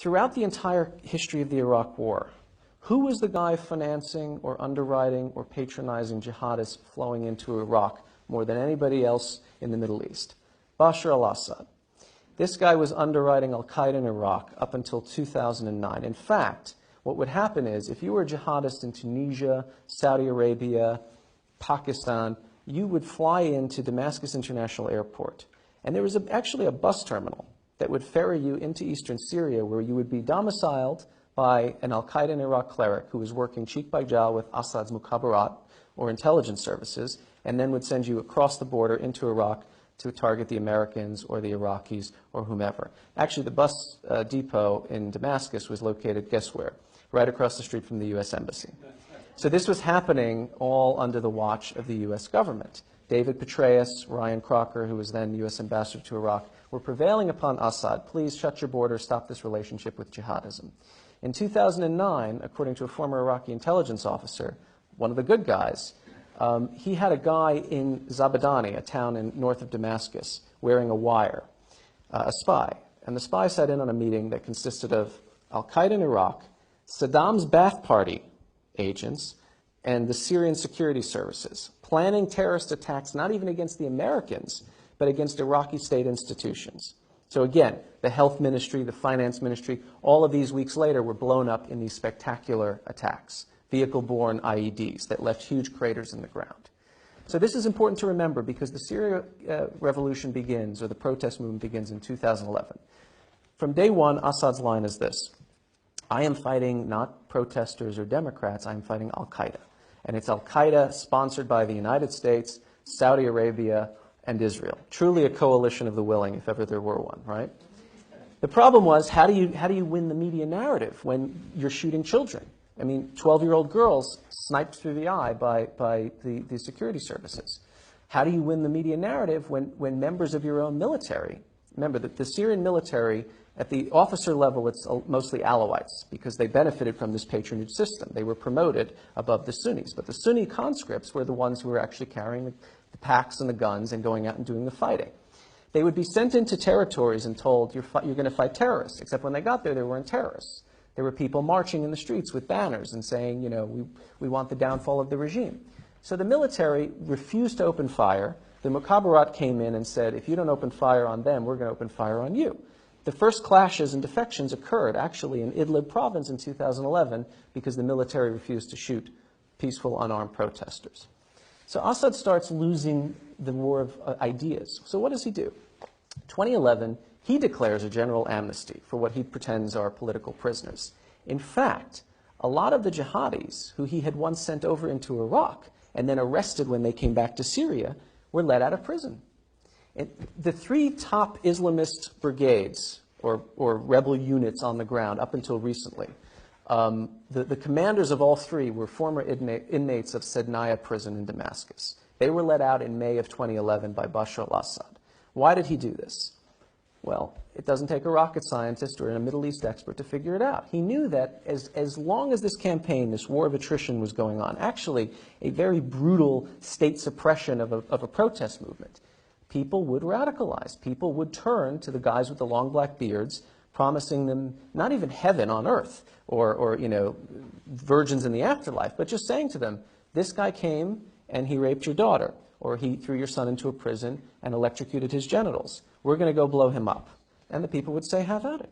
Throughout the entire history of the Iraq War, who was the guy financing or underwriting or patronizing jihadists flowing into Iraq more than anybody else in the Middle East? Bashar al-Assad. This guy was underwriting al-Qaeda in Iraq up until 2009. In fact, what would happen is if you were a jihadist in Tunisia, Saudi Arabia, Pakistan, you would fly into Damascus International Airport. And there was actually a bus terminal that would ferry you into eastern Syria, where you would be domiciled by an al-Qaeda in Iraq cleric who was working cheek by jowl with Assad's mukhabarat, or intelligence services, and then would send you across the border into Iraq to target the Americans or the Iraqis or whomever. Actually, the bus depot in Damascus was located, guess where? Right across the street from the U.S. Embassy. So this was happening all under the watch of the U.S. government. David Petraeus, Ryan Crocker, who was then U.S. ambassador to Iraq, were prevailing upon Assad, please shut your border, stop this relationship with jihadism. In 2009, according to a former Iraqi intelligence officer, one of the good guys, he had a guy in Zabadani, a town north of Damascus, wearing a wire, a spy. And the spy sat in on a meeting that consisted of al-Qaeda in Iraq, Saddam's Ba'ath Party agents, and the Syrian security services, planning terrorist attacks not even against the Americans, but against Iraqi state institutions. So again, the health ministry, the finance ministry, all of these weeks later were blown up in these spectacular attacks, vehicle-borne IEDs that left huge craters in the ground. So this is important to remember because the Syria revolution begins, or the protest movement begins in 2011. From day one, Assad's line is this: I am fighting not protesters or Democrats, I'm fighting al-Qaeda. And it's al-Qaeda sponsored by the United States, Saudi Arabia, and Israel. Truly a coalition of the willing, if ever there were one, right? The problem was, how do you win the media narrative when you're shooting children? I mean, 12-year-old girls sniped through the eye by the security services. How do you win the media narrative when members of your own military, remember that the Syrian military, at the officer level, it's mostly Alawites because they benefited from this patronage system. They were promoted above the Sunnis. But the Sunni conscripts were the ones who were actually carrying the packs and the guns and going out and doing the fighting. They would be sent into territories and told, you're going to fight terrorists, except when they got there, they weren't terrorists. There were people marching in the streets with banners and saying, you know, we want the downfall of the regime. So the military refused to open fire. The mukhabarat came in and said, if you don't open fire on them, we're going to open fire on you. The first clashes and defections occurred actually in Idlib province in 2011 because the military refused to shoot peaceful, unarmed protesters. So Assad starts losing the war of ideas. So what does he do? 2011, he declares a general amnesty for what he pretends are political prisoners. In fact, a lot of the jihadis who he had once sent over into Iraq and then arrested when they came back to Syria were let out of prison. The three top Islamist brigades, or rebel units on the ground up until recently, the commanders of all three were former inmates of Sednaya prison in Damascus. They were let out in May of 2011 by Bashar al-Assad. Why did he do this? Well, it doesn't take a rocket scientist or a Middle East expert to figure it out. He knew that as long as this campaign, this war of attrition was going on, actually a very brutal state suppression of a protest movement, people would radicalize. People would turn to the guys with the long black beards, promising them not even heaven on earth or you know, virgins in the afterlife, but just saying to them, this guy came and he raped your daughter, or he threw your son into a prison and electrocuted his genitals. We're going to go blow him up. And the people would say, have at it.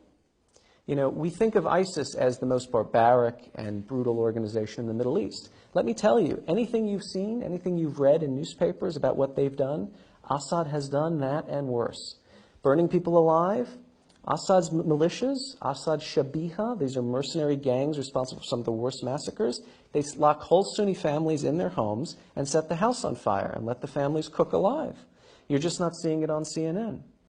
You know, we think of ISIS as the most barbaric and brutal organization in the Middle East. Let me tell you, anything you've seen, anything you've read in newspapers about what they've done, Assad has done that and worse. Burning people alive, Assad's militias, Assad's Shabiha, these are mercenary gangs responsible for some of the worst massacres. They lock whole Sunni families in their homes and set the house on fire and let the families cook alive. You're just not seeing it on CNN.